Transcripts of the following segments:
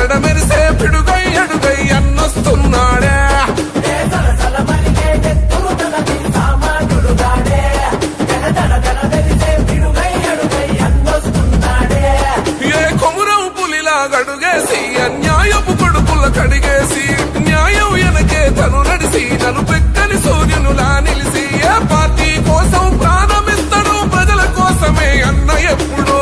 దడ మెరిసే పిడుగై అడుగై అన్నొస్తున్నాడే ఏ కొమురం పులిలా గడుగేసి అన్యాయపు కొడుకుల కడిగేసి న్యాయం వెనకే తను నడిసి నన్ను పెక్కని సూర్యునులా నిలిసి ఏ పార్టీ కోసం ప్రాణమిస్తాడు ప్రజల కోసమే అన్న ఎప్పుడు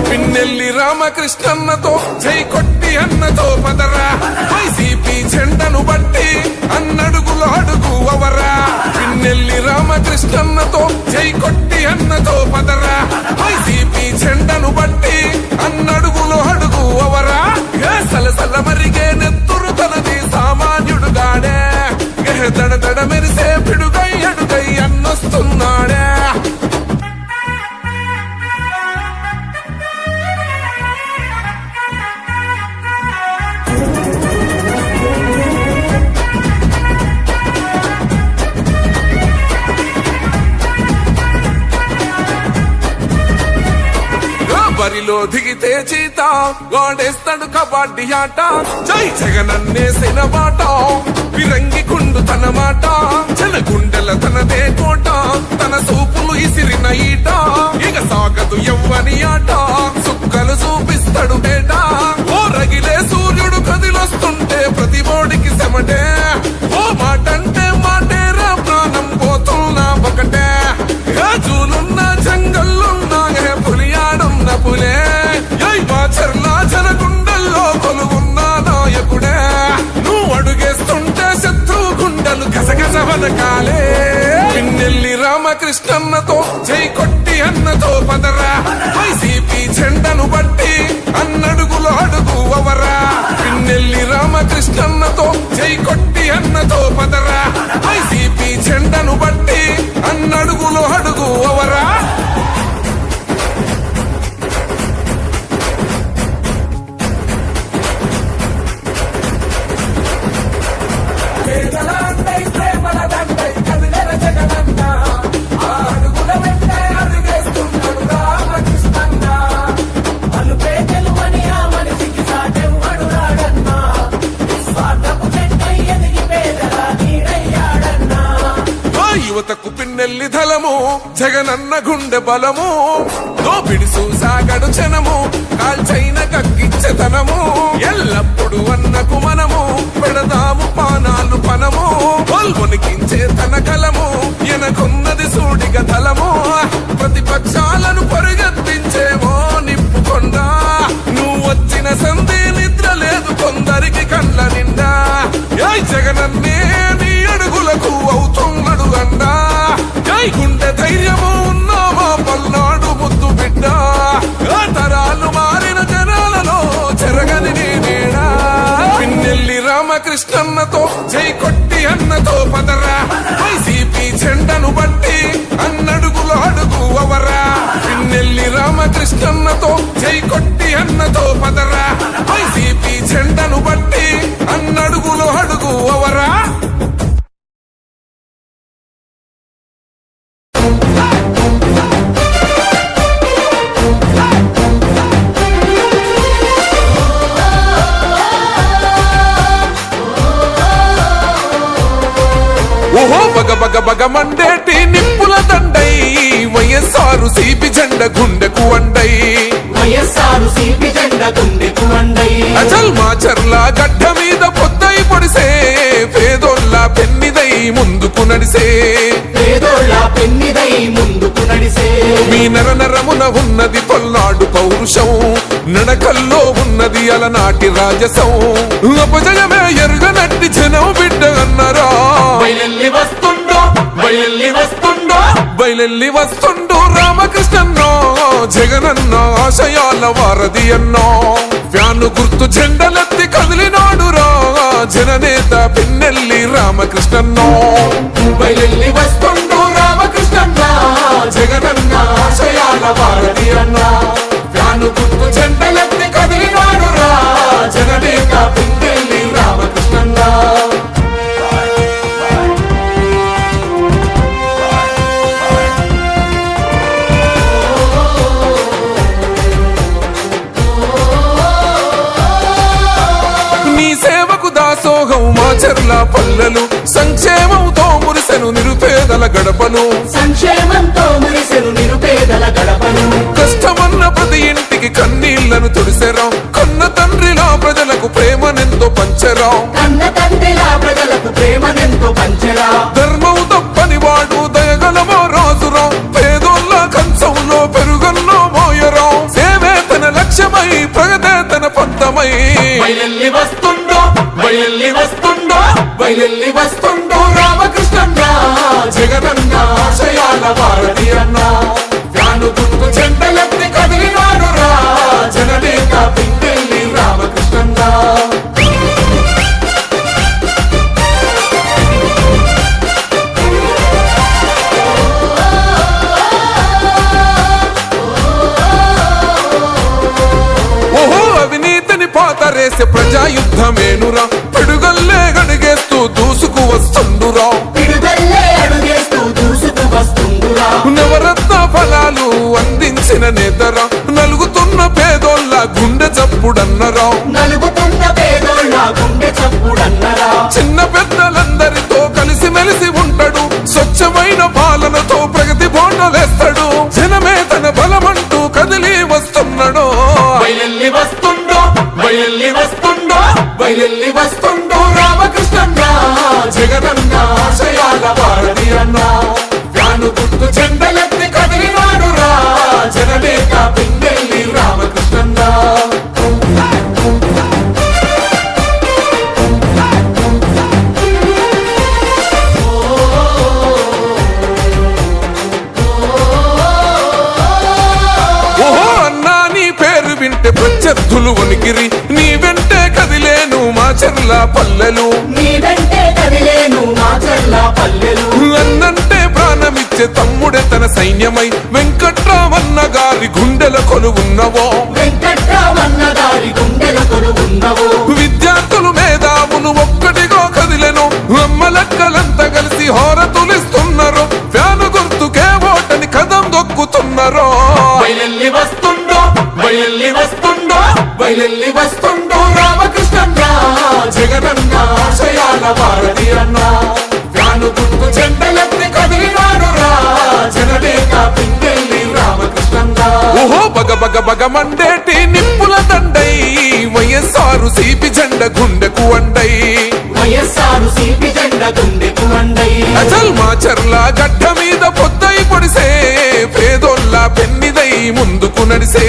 పిన్నెల్లి రామకృష్ణన్నతో జై కొట్టి అన్నతో పదరా వైసీపీ జెండను బట్టి అన్నడుగులో అడుగు అవరా పిన్నెల్లి రామకృష్ణన్నతో జై కొట్టి అన్నతో పదరా వైసీపీ జెండను బట్టి అన్నడుగులో అడుగు అవరా సలసల మరిగే నెత్తురు తనది సామాన్యుడుగాడే దడ దడ మెరిసే పిడుగై అడుగై అన్నొస్తున్నాడే బరిలో దిగితే చీత గాడేస్తాడు కబడ్డీ ఆట జై జగనన్నేసిన బాట విరంగి కుండు తన మాట జన గుండెల తనదే కోట తన సూపులు ఇసిరిన ఈట ఇక సాగదు ఎవ్వని ఆట సుక్కలు చూపిస్తాడు బేట ఓ రగిలే సూర్యుడు కదిలొస్తుంటే ప్రతి ఓడికి సెమటే ఓ మాటంటే మాటేరా ప్రాణం పోతున్నా ఒకటే రాజులున్న జంగల్లున్నా పులియాడున్న పులే మాచర్లా జన గుండెల్లో కొలువున్న నాయకుడే నువ్వు అడుగేస్తుంటే శత్రు గుండెలు గసగస వనకాలే పిన్నెల్లి రామకృష్ణన్నతో జై కొట్టి అన్నతో పదరా వైసీపీ జెండను బట్టి అన్నడుగులో అడుగు అవరా పిన్నెల్లి రామకృష్ణన్నతో జై కొట్టి అన్నతో పదరా వైసీపీ జెండను బట్టి అన్నడుగులో అడుగు అవరా యువతకు పిన్నెల్లి ధలము జగనన్న గుండె బలము దోపిడి సాగడు జనము కాల్చైన కక్కించెతనము ఎల్లప్పుడు అన్నకు మనము పెడదాము పానాలు పనము వల్మునికించే తన కలము ఎనకున్నది సూడిగ తలము ప్రతిపక్షాలను పరిగెత్తించేమో నిప్పుకొండా నువ్వు వచ్చిన సంధి నిద్ర లేదు కొందరికి కళ్ళ నిండా జగనన్నే నీ అడుగులకు అవుతున్నాడు అండా జై గుండె ధైర్యము ఉన్నామా పల్నాడు ముద్దు బిడ్డ తరాలు మారిన జనాలలో చెరగని నీడా పిన్నెల్లి రామకృష్ణన్నతో జై కొట్టి అన్నతో పదరా వైసీపీ జెండను బట్టి అన్నడుగులో అడుగు అవరా పిన్నెల్లి రామకృష్ణన్నతో జై కొట్టి అన్నతో పదరా వైసీపీ జెండను బట్టి అన్నడుగులో అడుగు అవరా ఓహో బగ బగ బగ మండేటి నిప్పుల దండై వైఎస్ఆర్ సిపి జెండ గుండెకు వండై వైఎస్ఆర్ సిపి జెండ గుండెకు వండై అచల్ మాచర్ల గడ్డ మీద పొద్దై పొడిసే పేదోళ్ళ పెన్నిదై ముందుకు నడిసే పేదోళ్ళ పెన్నిదై ముందుకు నడిసే మీ నర నరమున ఉన్నది పల్నాడు పౌరుషం నడకల్లో ఉన్నది అలనాటి రాజసం అపజయమే ఎరుగనట్టి జనం బిడ్డ అన్నరా బయలెల్లి వస్తుండో బయలెల్లి వస్తుండో బయలెల్లి వస్తుండో రామకృష్ణన్నో జగనన్న ఆశయాల వారధి అన్నో ఫ్యాను గుర్తు జెండలెత్తి కదిలినాడురా జననేత పిన్నెల్లి రామకృష్ణన్నో బయలెల్లి వస్తుండో రామకృష్ణన్న జగనన్న ఆశయాల వారధి అన్న ఫ్యాను గుర్తు జెండలెత్తి కదిలినాడురా జననేత పిన్నెల్లి రామకృష్ణన్న మాచర్ల పల్లెలు సంక్షేమంతో మురిసెను నిరుపేదల గడపలు సంక్షేమంతో మురిసెను నిరుపేదల గడపను కష్టమన్న ప్రతి ఇంటికి కన్నీళ్లను తుడిసెరా కన్న తండ్రిలా ప్రజలకు ప్రేమనెంతో పంచరా కన్న తండ్రిలా ప్రజలకు ప్రేమనెంతో పంచరా ధర్మం తప్పని వాడు దయగలమో రాజురా పేదోళ్ళ కంచంలో పెరుగన్నో మోయరా సేవే తన లక్ష్యమై ప్రగతే తన పంతమై బయలెల్లి వస్తుండో బయలెల్లి వస్తుండో బయలెల్లి వస్తుండో రామకృష్ణన్న జగనన్న ఆశయాల వారధి అన్న గాను గుర్తు చెంటలెత్తి కదిలినాడు రా జననేత పింగెల్లి రామకృష్ణన్న ఓహో అవినీతిని పాతరేసే ప్రజాయుద్ధమేనురా పిడుగల్లే గడిగేస్తూ దూసుకు వస్తుండురా పిడుదల్లే అడుగేస్తూ దూసుకు వస్తుండురా నవరత్న ఫలాలు అందించిన నేతరా నలుగుతున్న పేదోళ్ళ గుండె చప్పుడన్నరా నలుగుతున్న పేదోళ్ళ గుండె చప్పుడన్నరా చిన్న పెద్దలందరితో కలిసి మెలిసి ఉంటాడు స్వచ్ఛమైన పాలనతో ప్రగతి బోండలేస్తాడు జనమే తన బలమంటూ కదిలి వస్తున్నాడు బయలెల్లి వస్తుండో బయలెల్లి వస్తుండో బయలెల్లి వస్తుండో రామకృష్ణన్న జగనన్న ఆశయాల వారధి అన్న గాను గుర్తు చెండలెత్తి కదిలినాడు రా జననేత పింగెల్లి రామకృష్ణన్న ఓహో అన్నా నీ పేరు వింటే ప్రత్యర్థులు వణికిరి నీ వెంటే కదిలేను మాచర్ల పల్లెలు నీ వెంటే కదిలేను మాచర్ల పల్లెలు అన్నంటే ప్రాణమిచ్చే తమ్ముడే తన సైన్యమై వెంకట్రామన్న గారి గుండెల కొలువున్నవో వెంకట్రామన్న గారి గుండెల కొలువున్నవో విద్యార్థులు మేధావులు ఒక్కటిగా కదిలెను అమ్మలక్కలంతా కలిసి హోరతులిస్తున్నారు ఫ్యాను గుర్తుకే ఓటని కదం దొక్కుతున్నారు బయలెల్లి వస్తుండో బయలెల్లి వస్తుండో బయలెల్లి వస్తుండో రామకృష్ణన్న జగనన్న ఆశయాల వారధి అన్న గాను గుర్తు చెండలెత్తి కదిలినాడు రా జననేత పింగెల్లి రామకృష్ణన్న ఓహో బగ బగ బగ మండేటి నిప్పుల దండై వైఎస్ఆర్ సిపి జెండ గుండెకు అండై వైఎస్ఆర్ సిపి జెండ గుండెకు అండై అచల్ మాచర్ల గడ్డ మీద పొద్దై పొడిసే పేదోళ్ళ పెన్నిదై ముందుకు నడిసే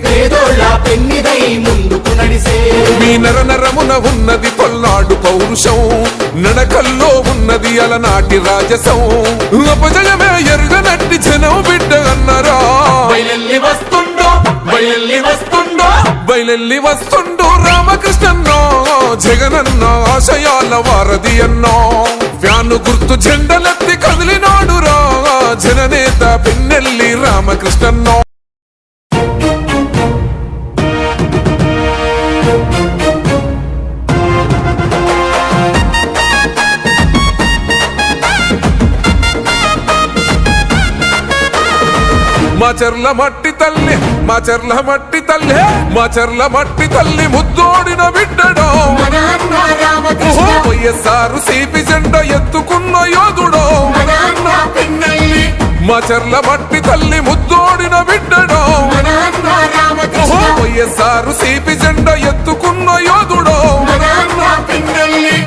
పేదోళ్ళ పెన్నిదై ముందుకు నడిసే మీ నర నరమున ఉన్నది పల్నాడు పౌరుషం నడకల్లో ఉన్నది అలనాటి రాజసం అపజయమే ఎరుగనట్టి జనం బిడ్డ అన్నరా బయలెల్లి వస్తుండో బయలెల్లి వస్తుండో బయలెల్లి వస్తుండు రామకృష్ణన్నో జగనన్న ఆశయాల వారధి అన్నో ఫ్యాను గుర్తు జెండలెత్తి కదిలినాడు రా జననేత పిన్నెల్లి రామకృష్ణన్నో మాచర్ల మట్టి తల్లి మాచర్ల మట్టి తల్లి మాచర్ల మట్టి తల్లి ముద్దోడిన బిడ్డడో మన అన్న రామకృష్ణ ఓహో వైఎస్ఆర్ సిపి జెండ ఎత్తుకున్న యోధుడో మన అన్న పిన్నెల్లి మాచర్ల మట్టి తల్లి ముద్దోడిన బిడ్డడో మన అన్న రామకృష్ణ ఓహో వైఎస్ఆర్ సిపి జెండ ఎత్తుకున్న యోధుడో మన అన్న పిన్నెల్లి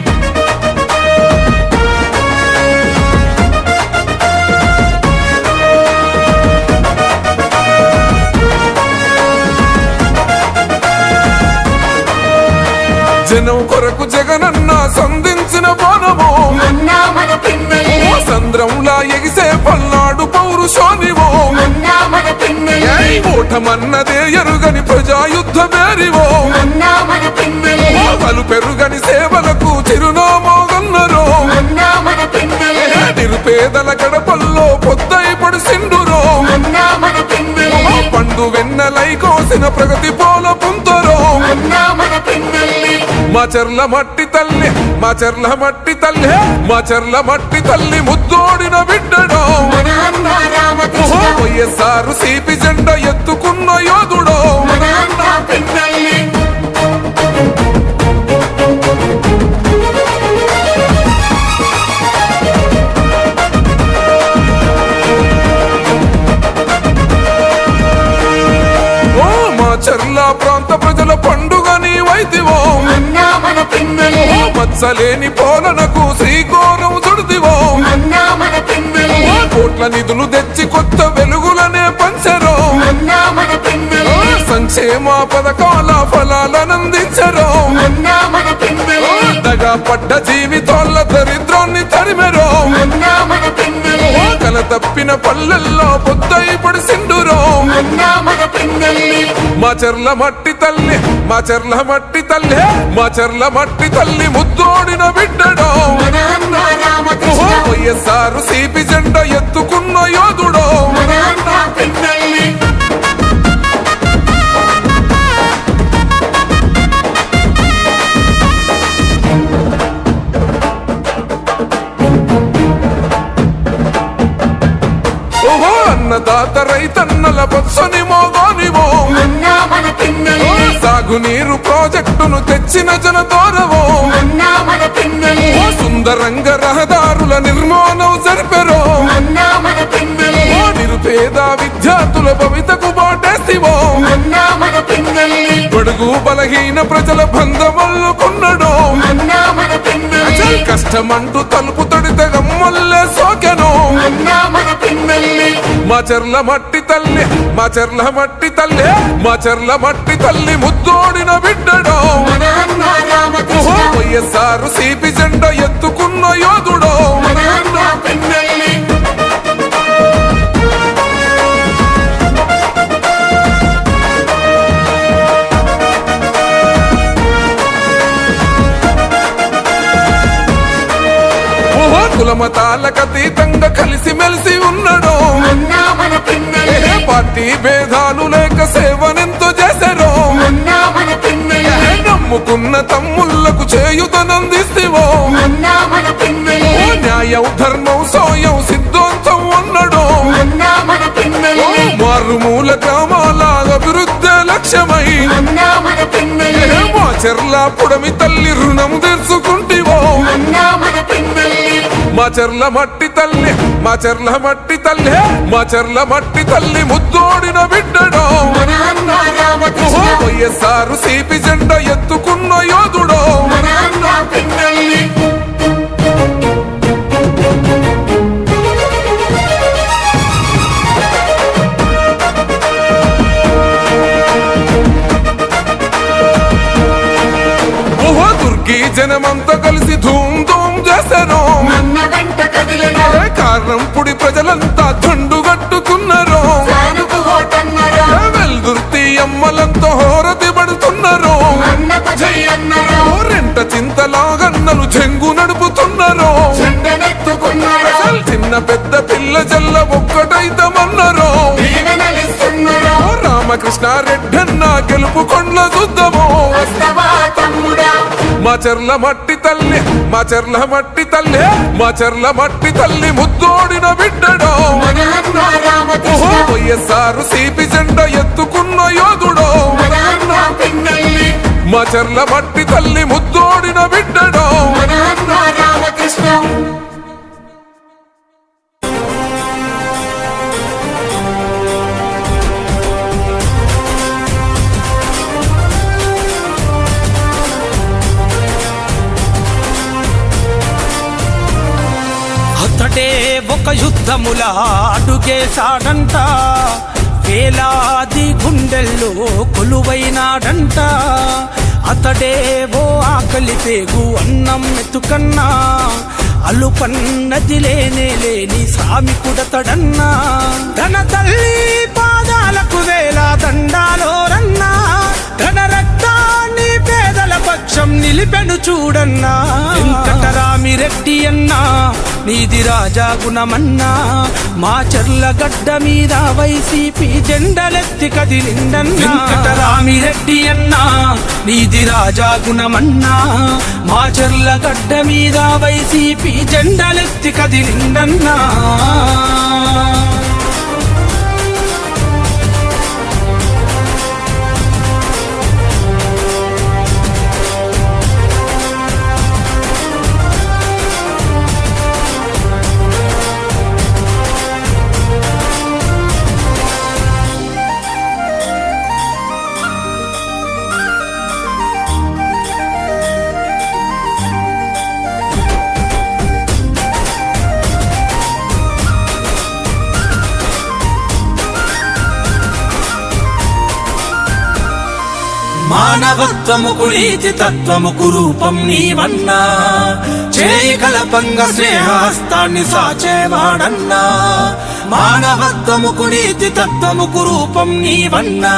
జనం కొరకు జగనన్న సంధించిన బాణమో అన్న మన పిన్నెల్లి సంద్రంలా ఎగిసే పల్నాడు పౌరుషోనివో అన్న మన పిన్నెల్లి ఓటమన్నదే ఎరుగని ప్రజాయుద్ధ మేరివో అన్న మన పిన్నెల్లి పలు పెరుగని సేవలకు చిరునామోగన్నరో అన్న మన పిన్నెల్లి నిరుపేదల గడపల్లో పొద్దై పడిసిండురో అన్న మన పిన్నెల్లి పండు వెన్నెలై కోసిన ప్రగతి పోల పుంతరో అన్న మన పిన్నెల్లి మాచర్ల మట్టి తల్లి మాచర్ల మట్టి తల్లి మాచర్ల మట్టి తల్లి ముద్దోడిన బిడ్డడో మన అన్న రామకృష్ణ వైఎస్ఆర్ సిపి జెండ ఎత్తుకున్న యోధుడో మన అన్న పిన్నెల్లి మచ్చలేని పోలనకు శ్రీకోరం చుడిదివో అన్నా మన పిన్నెల్లి కోట్ల నిధులు తెచ్చి కొత్త వెలుగులనే పంచరో అన్నా మన పిన్నెల్లి సంక్షేమ పథకాల ఫలాలనందించరో అన్నా మన పిన్నెల్లి దగా పడ్డ జీవితాల దరిద్రాన్ని తరిమెరో అన్నా మన పిన్నెల్లి కల తప్పిన పల్లెల్లో పొద్దై పడిసిండురో అన్నా మన పిన్నెల్లి మా చెర్ల మట్టి తల్లి మా చెర్ల మట్టి తల్లి మా చెర్ల మట్టి తల్లి ముద్దోడిన బిడ్డడో మన అన్నా రామకృష్ణ వైఎస్ఆర్ సిపి జెండా ఎత్తుకున్న యోధుడో మన అన్నా పిన్నెల్లి ఓహో అన్నదాత రైతన్నల బొత్సని మోగోనివో అన్నా మన పిన్నెల్లి సాగునీరు ప్రాజెక్టును తెచ్చిన జనతోరవో అన్నా మన పిన్నెల్లి సుందరంగ రహదారుల నిర్మాణం జరిపెరో అన్నా మన పిన్నెల్లి నిరుపేద విద్యార్థుల భవితకు బాటేసివో అన్నా మన పిన్నెల్లి బడుగు బలహీన ప్రజల బంధమల్లుకున్నడో అన్నా మన పిన్నెల్లి కష్టమంటూ తలుపు తడితే గమ్మల్లే సోకెనో అన్నా మన పిన్నెల్లి మా చెర్ల మట్టి తల్లి మా చెర్ల మట్టి తల్లి మా చెర్ల మట్టి తల్లి ముద్దోడిన బిడ్డడో మన అన్నా రామకృష్ణ వైఎస్ఆర్ సిపి జెండా ఎత్తుకున్న యోధుడో మన అన్నా పిన్నెల్లి ఓహో కులమతాలకు అతీతంగా కలిసి మెలిసి ఉన్నాడో అన్నా మన పిన్నెల్లి పార్టీ భేదాలు లేక సేవనెంతో చేశారో అన్నా మన పిన్నెల్లి నమ్ముకున్న తమ్ముళ్లకు చేయుతనందిస్తేవో అన్నా మన పిన్నెల్లి న్యాయం ధర్మం సోయం సిద్ధాంతం అన్నడో అన్నా మన పిన్నెల్లి మారుమూల గ్రామాల అభివృద్ధి లక్ష్యమై అన్నా మన పిన్నెల్లి మా చెర్ల పుడమి తల్లి రుణం తీర్చుకుంటివో అన్నా మన పిన్నెల్లి మా చెర్ల మట్టి తల్లి మా చెర్ల మట్టి తల్లి మా చెర్ల మట్టి తల్లి ముద్దోడిన బిడ్డడో మన అన్నా రామకృష్ణ వైఎస్ఆర్ సిపి జెండా ఎత్తుకున్న యోధుడో మన అన్నా పిన్నెల్లి ఓహో దుర్గి జనమంతా కలిసి ధూమ్ ధూమ్ చేశారు అన్న వెంట కదిలిన కారణంపుడి ప్రజలంతా దండుగట్టుకున్నారు జానుకు ఓటన్నరా వెల్దుర్తి అమ్మలంతా హోరతి పడుతున్నారు అన్నకు జై అన్నరా రెంట చింతలాగన్నలు చెంగు నడుపుతున్నారు చెండనెత్తుకున్నరా చిన్న పెద్ద పిల్ల జల్ల ఒక్కటైతమన్నారు దీవెనలిస్తున్నరా రామకృష్ణ రెడ్డన్న గెలుపు కొండ్ల చూద్దాము వస్తవా తమ్ముడా మా చెర్ల మట్టి తల్లి మా చెర్ల మట్టి తల్లి మా చెర్ల మట్టి తల్లి ముద్దోడిన బిడ్డడో మన అన్నా రామకృష్ణ వైఎస్ఆర్ సిపి జెండా ఎత్తుకున్న యోధుడో మన అన్నా పిన్నెల్లి మా చెర్ల మట్టి తల్లి ముద్దోడిన బిడ్డడో మన అన్నా రామకృష్ణ అతడే ఒక యుద్ధముల అడుగేశాడంట వేలాది గుండెల్లో కొలువైనాడంట అతడే ఓ ఆకలి పేగు అన్నం మెతుకన్నా అలుపన్నది లేని శ్రామికుడతడన్నా తన తల్లి పాదాలకు వేల దండాలో రన్నా తన రక్తాన్ని పేదల పక్షం నిలిపెను చూడన్నా వెంకటరామిరెడ్డి అన్నా నీది రాజా గుణమన్నా మా చెర్ల గడ్డ మీద వైసీపీ జెండలెత్తి కదిలిండన్నా వెంకటరామిరెడ్డి అన్నా నీది రాజా గుణమన్నా మా చెర్ల గడ్డ మీద వైసీపీ జెండలెత్తి కదిలిండన్నా మానవత్వముకు నీతి తత్వముకు రూపం నీవన్నా చేయి కలపంగ స్నేహస్తాన్ని సాచేవాడన్నా మానవత్వముకు నీతి తత్వముకు రూపం నీవన్నా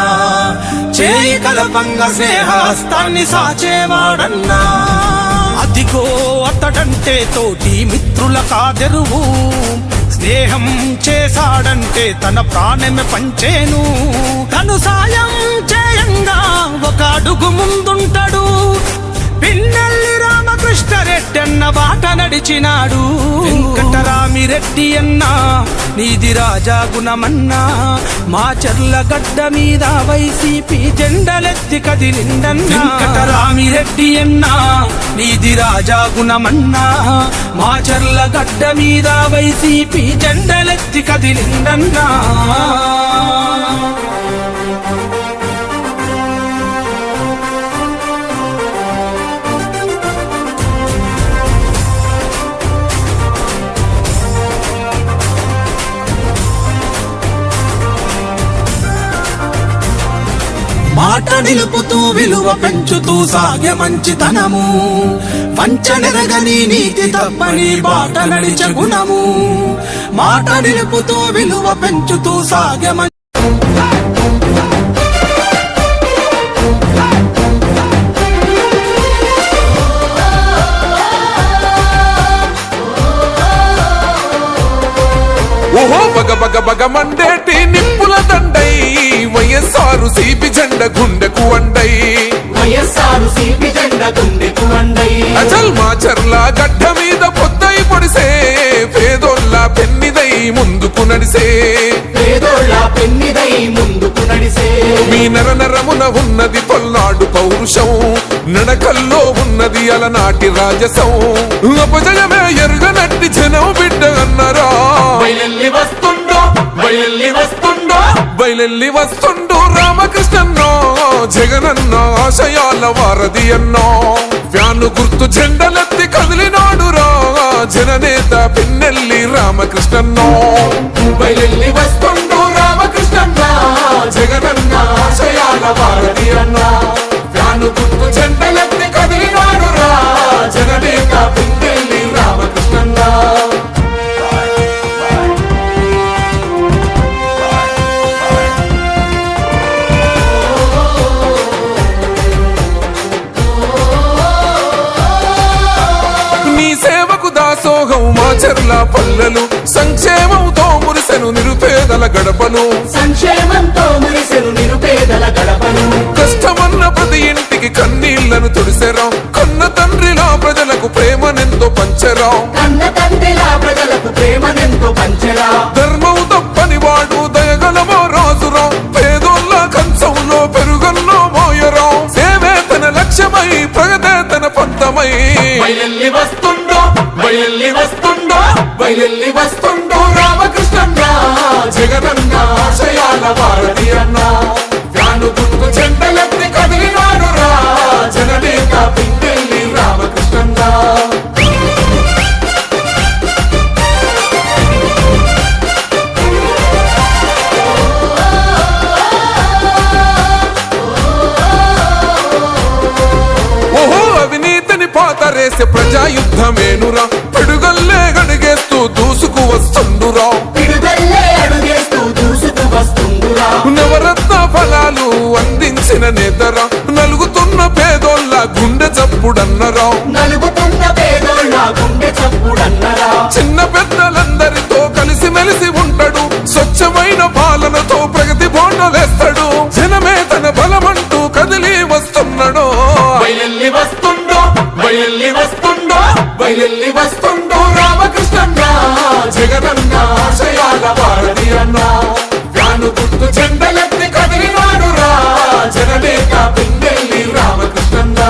చేయి కలపంగ స్నేహస్తాన్ని సాచేవాడన్నా అదిగో అతడంటే తోటి మిత్రుల కాదెరువు స్నేహం చేశాడంటే తన ప్రాణమే పంచేను తను సాయం చేయంగా ఒక అడుగు ముందుంటాడు పిన్నెల్లి రామకృష్ణరెడ్డి అన్న బాట నడిచినాడు వెంకటరామిరెడ్డి అన్న నీది రాజా గుణమన్నా మా చెర్ల గడ్డ మీద వైసీపీ జెండలెత్తి కదిలిందన్నా వెంకటరామిరెడ్డి అన్న నీది రాజా గుణమన్నా మా చెర్ల గడ్డ మీద వైసీపీ జెండలెత్తి కదిలిందన్నా మాట నిలుపుతూ విలువ పెంచుతూ సాగే మంచితనము వంచనెరగని నీతి తప్పని బాట నడిచే గుణము మాట నిలుపుతూ విలువ పెంచుతూ సాగే ఓహో బగ బగ బగ మండేటి నిప్పుల దండై వైఎస్ఆర్ సిపి జెండ గుండెకు వండై వైఎస్ఆర్ సిపి జెండ గుండెకు వండై అచల్ మాచర్ల గడ్డ మీద పొద్దై పొడిసే పేదోళ్ళ పెన్నిదై ముందుకు నడిసే పేదోళ్ళ పెన్నిదై ముందుకు నడిసే మీ నరనరమున ఉన్నది పల్నాడు పౌరుషం నడకల్లో ఉన్నది అలనాటి రాజసం అపజయమే ఎరుగనట్టి జనం బిడ్డ అన్నారా బయలెల్లి వస్తుండో బయలెల్లి వస్తుండో బయలెల్లి వస్తుండు రామకృష్ణన్నో జగనన్న ఆశయాల వారధి అన్నో ఫ్యాను గుర్తు జెండలెత్తి కదిలినాడు రా జననేత పిన్నెల్లి రామకృష్ణన్నో బయలెల్లి వస్తుండో రామకృష్ణన్న జగనన్న ఆశయాల వారధి అన్న ఫ్యాను గుర్తు జెండలెత్తి కదిలినాడు రా జననేత పిన్నెల్లి రామకృష్ణన్న దాసోహం మాచర్ల పల్లెలు సంక్షేమంతో మురిసెను నిరుపేదల గడపను సంక్షేమంతో మురిసెను నిరుపేదల గడపను కష్టమన్న ప్రతి ఇంటికి కన్నీళ్లను తుడిసెరా కన్న తండ్రిలా ప్రజలకు ప్రేమనెంతో పంచెరా కన్న తండ్రిలా ప్రజలకు ప్రేమనెంతో పంచెరా ధర్మం తప్పని వాడు దయగలమో రాజురా పేదోళ్ళ కంచంలో పెరుగన్నో మోయరా సేవే తన లక్ష్యమై ప్రగతే తన పంతమై బయలెల్లి వస్తుండో బయలెల్లి వస్తుండో బయలెల్లి వస్తుండో రామకృష్ణన్న జగనన్న ఆశయాల వారధి అన్న ఫ్యాను గుర్తు జెండలెత్తి కదిలినాడు రా జననేత పిన్నెల్లి రామకృష్ణన్న పాతరేసే ప్రజాయుద్ధమేనురా పిడుగల్లే అడుగేస్తూ దూసుకు వస్తుండురా పిడుగల్లే అడుగేస్తూ దూసుకు వస్తుండురా నవరత్న ఫలాలు అందించిన నేతరా నలుగుతున్న పేదోళ్ళ గుండె చప్పుడన్నరా నలుగుతున్న పేదోళ్ళ గుండె చప్పుడన్నరా చిన్న పెద్దలందరితో కలిసి మెలిసి ఉంటాడు స్వచ్ఛమైన పాలనతో ప్రగతి బోండలేస్తాడు జనమే తన బలమంటూ కదిలి వస్తున్నాడు బయలెల్లి వస్తుండో బయలెల్లి వస్తుండో బయలెల్లి వస్తుండో రామకృష్ణన్న జగనన్న ఆశయాల వారధి అన్న ఫ్యాను గుర్తు జెండలెత్తి కదిలినాడు రా జననేత పిన్నెల్లి రామకృష్ణన్న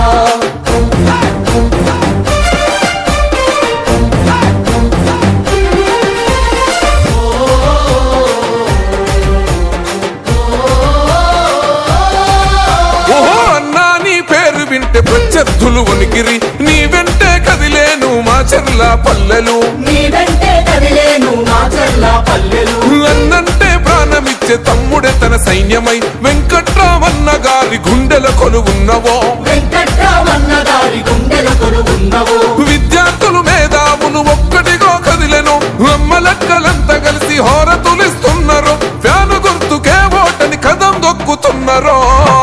వింటే ప్రత్యర్థులు వణికిరి నీ వెంటే కదిలేను మాచర్ల పల్లెలు నీ వెంటే కదిలేను మాచర్ల పల్లెలు అన్నంటే ప్రాణమిచ్చే రక్షించే తమ్ముడే తన సైన్యమై వెంకట్రామన్న గారి గుండెల కొలువున్నవో వెంకట్రామన్న గారి గుండెల కొలువున్నవో విద్యార్థులు మేధావులు ఒక్కటిగా కదిలెను అమ్మలక్కలంతా కలిసి హోరతులిస్తున్నారు ఫ్యాను గుర్తుకే ఓటని కదం దొక్కుతున్నారు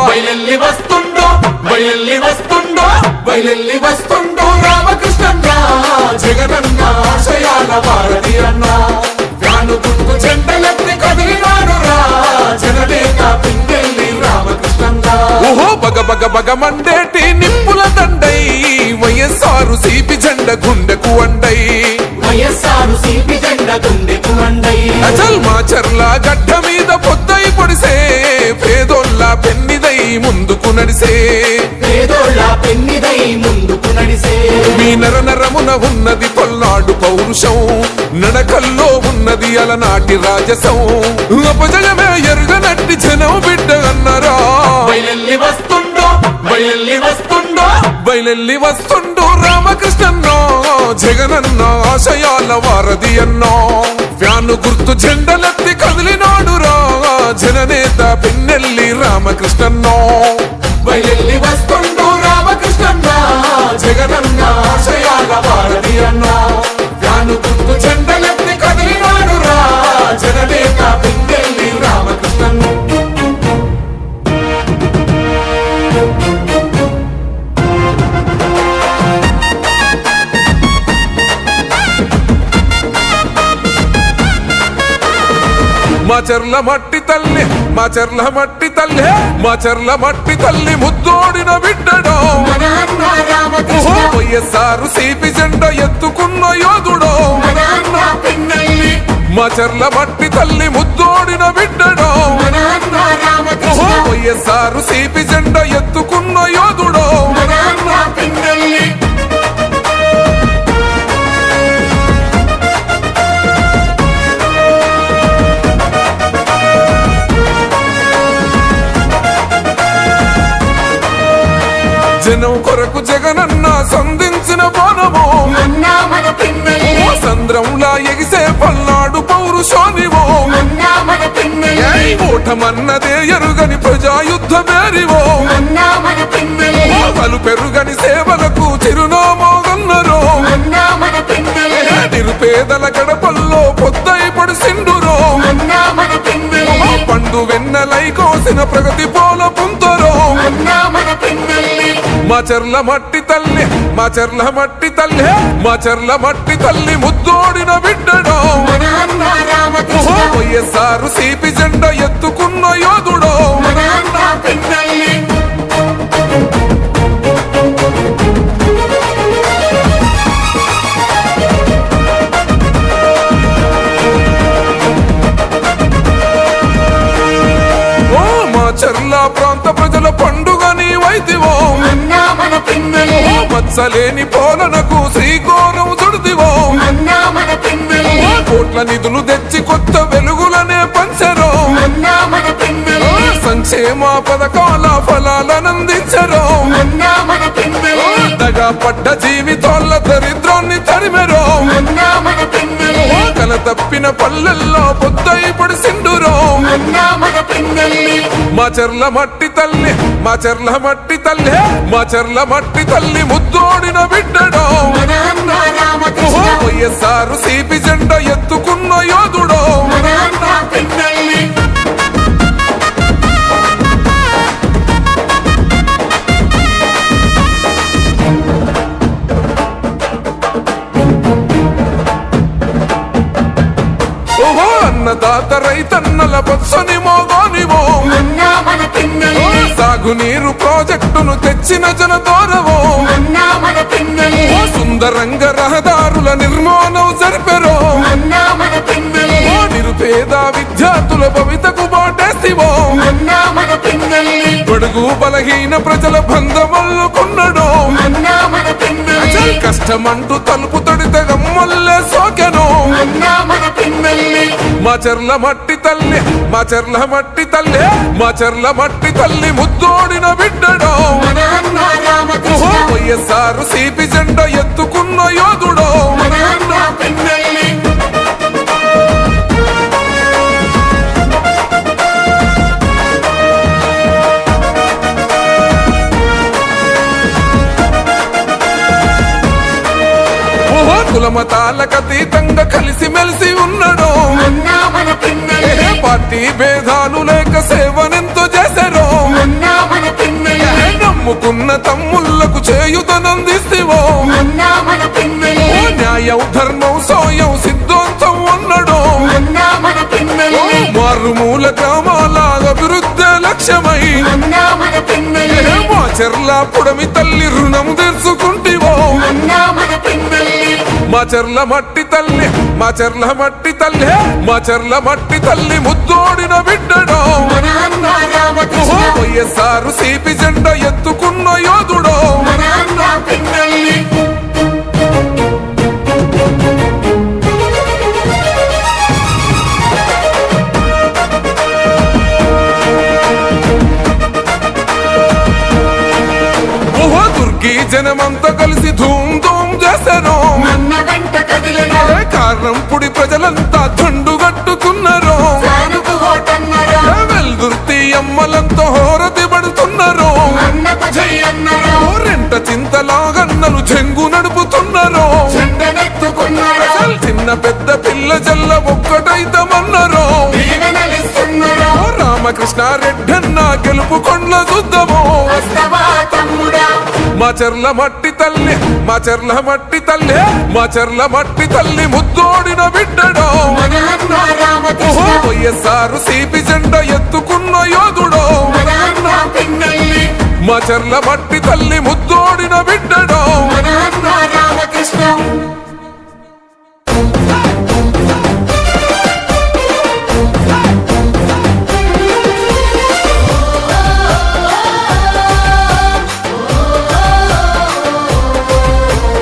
బయలెల్లి వస్తుండో బయలెల్లి వస్తుండో బయలెల్లి వస్తుండో రామకృష్ణన్న జగనన్న ఆశయాల వారధి అన్న ఫ్యాను గుర్తు చెండలెత్తి కదిలినాడు రా జననేత పింగెల్లి రామకృష్ణన్న ఓహో బగ బగ బగ మండేటి నిప్పుల దండై వైఎస్ఆర్ సిపి జెండ గుండెకు అండై వైఎస్ఆర్ సిపి జెండ గుండెకు అండై అచల్ మాచర్ల గడ్డ మీద పొద్దై పొడిసే పేదోళ్ళ పెన్నిదై ముందుకు నడిసే పేదోళ్ళ పెన్నిదై ముందుకు నడిసే మీ నరనరమున ఉన్నది పల్నాడు పౌరుషం నడకల్లో ఉన్నది అలనాటి రాజసం అపజయమే ఎరుగనట్టి జనం బిడ్డ అన్నారా బయలెల్లి వస్తుండో బయలెల్లి వస్తుండో బయలెల్లి వస్తుండు రామకృష్ణన్నో జగనన్న ఆశయాల వారధి అన్నో ఫ్యాను గుర్తు జెండలెత్తి కదిలినాడు రా జననేత పిన్నెల్లి రామకృష్ణన్నో బయలెల్లి వస్తుండో రామకృష్ణన్న జగనన్న ఆశయాల వారధి అన్న ఫ్యాను గుర్తు చెండలెత్తి కదిలినాడు రా జననేత పింగెల్లి రామకృష్ణన్న మాచర్ల మట్టి తల్లి మాచర్ల మట్టి తల్లి మాచర్ల మట్టి తల్లి ముద్దోడిన బిడ్డడో మన అన్న రామకృష్ణ వైఎస్ఆర్ సిపి జెండ ఎత్తుకున్న యోధుడో మన అన్న పింగెల్లి మాచర్ల మట్టి తల్లి ముద్దోడిన బిడ్డడో మన అన్న రామకృష్ణ వైఎస్ఆర్ సిపి జెండ ఎత్తుకున్న యోధుడో మన అన్న పింగెల్లి జనం కొరకు జగనన్న సంధించిన బోనము అన్న మన పింగెల్లి సంద్రంలా ఎగిసే పల్నాడు పౌరుషోనివో అన్న మన పింగెల్లి ఓటమన్నదే ఎరుగని ప్రజాయుద్ధ మేరివో అన్న మన పింగెల్లి పలు పెరుగని సేవలకు చిరునామోగన్నరో అన్న మన పింగెల్లి నిరుపేదల గడపల్లో పొద్దై పడిసిండురో అన్న మన పింగెల్లి పండు వెన్నెలై కోసిన ప్రగతి పోల పుంతరో అన్న మన పింగెల్లి మాచర్ల మట్టి తల్లి మాచర్ల మట్టి తల్లి మాచర్ల మట్టి తల్లి ముద్దోడిన బిడ్డడో మన అన్న రామకృష్ణ వైఎస్ఆర్ సిపి జెండ ఎత్తుకున్న యోధుడో మన అన్న పింగెల్లి ఓ మాచర్ల ప్రాంత ప్రజల పండుగ నీవైతివో అన్న మన పింగెల్లి మత్సలేని పోలనకు శ్రీకోరం చుడిదివో అన్న మన పింగెల్లి కోట్ల నిధులు తెచ్చి కొత్త వెలుగులనే పంచరో అన్న మన పింగెల్లి సంక్షేమ పథకాల ఫలాలనందించరో అన్న మన పింగెల్లి దగా పడ్డ జీవితాల దరిద్రాన్ని తరిమెరో అన్న మన పింగెల్లి కల తప్పిన పల్లెల్లో పొద్దై పడిసిండురో అన్న మన పింగెల్లి మాచర్ల మట్టి తల్లి మాచర్ల మట్టి తల్లి మాచర్ల మట్టి తల్లి ముద్దోడిన బిడ్డడో మన అన్న రామకృష్ణ వైఎస్ఆర్ సిపి జెండ ఎత్తుకున్న యోధుడో మన అన్న పింగెల్లి ఓహో అన్నదాత రైతన్నల బొత్సని మోగోనివో అన్న మన పింగెల్లి సాగునీరు ప్రాజెక్టును తెచ్చిన జనదోరవో అన్న మన పింగెల్లి సుందరంగ రహదారుల నిర్మాణం జరిపెరో అన్న మన పింగెల్లి నిరుపేద విద్యార్థుల భవితకు బాటేసివో అన్న మన పింగెల్లి బడుగు బలహీన ప్రజల బంధమల్లుకున్నడో అన్న మన పింగెల్లి కష్టమంటూ తలుపు తడితే గమ్మల్లే సోకెను అన్న మన పింగెల్లి మాచర్ల మట్టి తల్లి మాచర్ల మట్టి తల్లి మాచర్ల మట్టి తల్లి ముద్దోడిన బిడ్డడో మన అన్న రామకృష్ణ వైఎస్ఆర్ సిపి జెండ ఎత్తుకున్న యోధుడో మన అన్న పింగెల్లి కులమతాలకు అతీతంగా కలిసి మెలిసి ఉన్నాడు అన్నా మన పిన్నెల్లి ఏ పార్టీ భేదాలు లేక సేవనెంతో చేశారో అన్నా మన పిన్నెల్లి నమ్ముకున్న తమ్ముళ్లకు చేయుతనందిస్తేవో అన్నా మన పిన్నెల్లి న్యాయం ధర్మం సోయం సిద్ధాంతం అన్నాడు అన్నా మన పిన్నెల్లి మారుమూల గ్రామాల అభివృద్ధి లక్ష్యమై అన్నా మన పిన్నెల్లి మా చెర్ల పుడమి తల్లి రుణం తెరుచుకుంటివో అన్నా మన పిన్నెల్లి మా చెర్ల మట్టి తల్లి మా చెర్ల మట్టి తల్లి మా చెర్ల మట్టి తల్లి ముద్దోడిన బిడ్డడో మన అన్నా రామకృష్ణ వైఎస్ఆర్ సిపి జెండా ఎత్తుకున్న యోధుడో మన అన్నా పిన్నెల్లి ఓహో దుర్గి జనమంతా కలిసి ధూమ్ ధూమ్ చేశారు అన్న వెంట కదిలిన కారణంపుడి ప్రజలంతా దండుగట్టుకున్నారు జానుకు ఓటన్నరా వెల్దుర్తి అమ్మలంతో హోరతి పడుతున్నారు అన్నకు జై అన్నరా రెంట చింతలాగన్నలు చెంగు నడుపుతున్నారు చెండనెత్తుకున్నరా చిన్న పెద్ద పిల్ల జల్ల ఒక్కటైతమన్నారు దీవెనలిస్తున్నరా రామకృష్ణారెడ్డన్న గెలుపు కొండ్ల చూద్దాము వస్తవా తమ్ముడా మా చెర్ల మట్టి తల్లి మా చెర్ల మట్టి తల్లి మా చెర్ల మట్టి తల్లి ముద్దోడిన బిడ్డడో మన అన్నా రామకృష్ణ వైఎస్ఆర్ సిపి జెండా ఎత్తుకున్న యోధుడో మన అన్నా పిన్నెల్లి మా చెర్ల మట్టి తల్లి ముద్దోడిన బిడ్డడో మన అన్నా రామకృష్ణ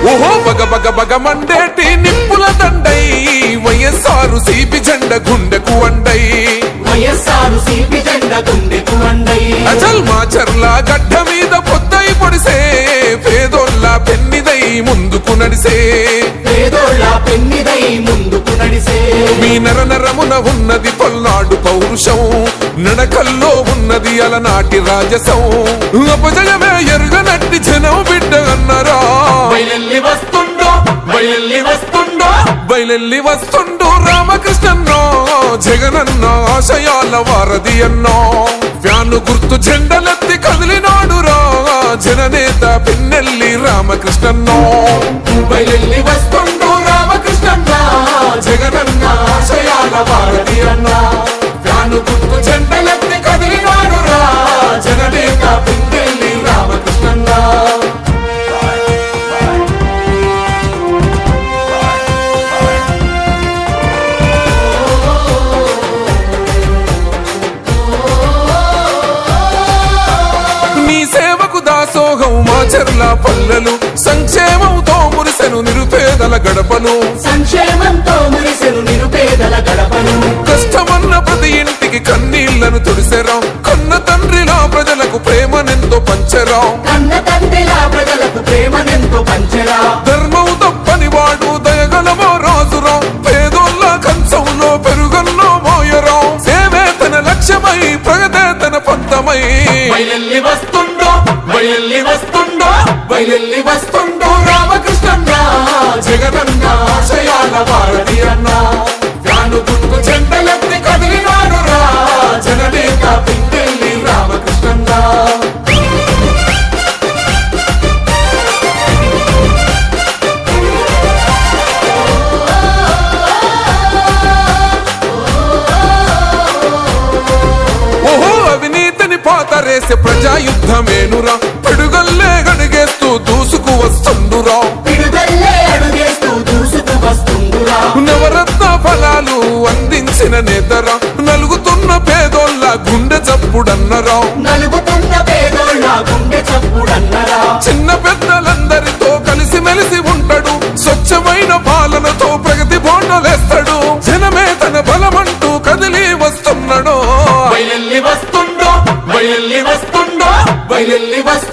ఓహో బగ బగ బగ మండేటి నిప్పుల దండై వైఎస్ఆర్ సిపి జెండ గుండెకు అండై వైఎస్ఆర్ సిపి జెండ గుండెకు అండై అచల్ మా చెర్ల గడ్డ మీద పొద్దై పొడిసే పేదోళ్ళ పెన్నిదై ముందుకు నడిసే పేదోళ్ళ పెన్నిదై ముందుకు నడిసే మీ నర నరమున ఉన్నది పల్నాడు పౌరుషం నడకల్లో ఉన్నది అలనాటి రాజసం అపజయమే ఎరుగనట్టి జనం బిడ్డ అన్నరా బయలెల్లి వస్తుండో బయలెల్లి వస్తుండో బయలెల్లి వస్తుండు రామకృష్ణన్నో జగనన్న ఆశయాల వారధి అన్నో వ్యాను గుర్తు జెండలెత్తి కదిలినాడు రా జననేత పిన్నెల్లి రామకృష్ణన్నో బయలెల్లి వస్తుండో రామకృష్ణన్న జగనన్న ఆశయాల వారధి అన్నో వ్యాను గుర్తు జెండలెత్తి కదిలినాడు రా జననేత పిన్నెల్లి రామకృష్ణన్న నీ సేవకు దాసోహం మా చెర్ల పల్లెలు సంక్షేమంతో మురిసెను నిరుపేదల గడపను సంక్షేమంతో మురిసెను నిరుపేదల గడపను కష్టమన్న ప్రతి ఇంటికి కన్నీళ్లను తుడిసెరా కన్న తండ్రిలా ప్రజలకు ప్రేమనెంతో పంచెరా కన్న తండ్రిలా ప్రజలకు ప్రేమనెంతో పంచెరా ధర్మం తప్పని వాడు దయగలమో రాజురా పేదోళ్ళ కంచంలో పెరుగన్నో మోయరా సేవే తన లక్ష్యమై ప్రగతే తన పంతమై బయలెల్లి వస్తుండో బయలెల్లి వస్తుండో బయలెల్లి వస్తుండో రామకృష్ణన్న జగనన్న ఆశయాల వారధి అన్న వ్యాను గుర్తు జెండలెత్తి కదిలినాడు రా జననేత పిన్నెల్లి రామకృష్ణన్న ఓహో అవినీతిని పాతరేసే ప్రజాయుద్ధమేనురా పిడుగల్లే గడిగేస్తూ దూసుకు వస్తుండురా పిడుదల్లే అడుగేస్తూ దూసుకు వస్తుండురా నవరత్న ఫలాలు అందించిన నేతరా నలుగుతున్న పేదోళ్ళ గుండె చప్పుడన్నరా నలుగుతున్న పేదోళ్ళ గుండె చప్పుడన్నరా చిన్న పెద్దలందరితో కలిసి మెలిసి ఉంటాడు స్వచ్ఛమైన పాలనతో ప్రగతి బోండలేస్తాడు జనమే తన బలమంటూ కదిలి వస్తున్నాడు బయలెల్లి వస్తుండో బయలెల్లి వస్తుండో బయలెల్లి వస్తుండో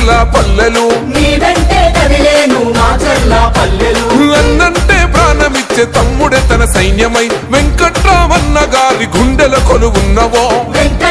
జిల్లా పల్లెలు నీ వెంటే కదిలేను మాచర్ల పల్లెలు అన్నంటే ప్రాణమిచ్చే తమ్ముడే తన సైన్యమై వెంకట్రామన్న గారి గుండెల కొలువున్నవో వెంకట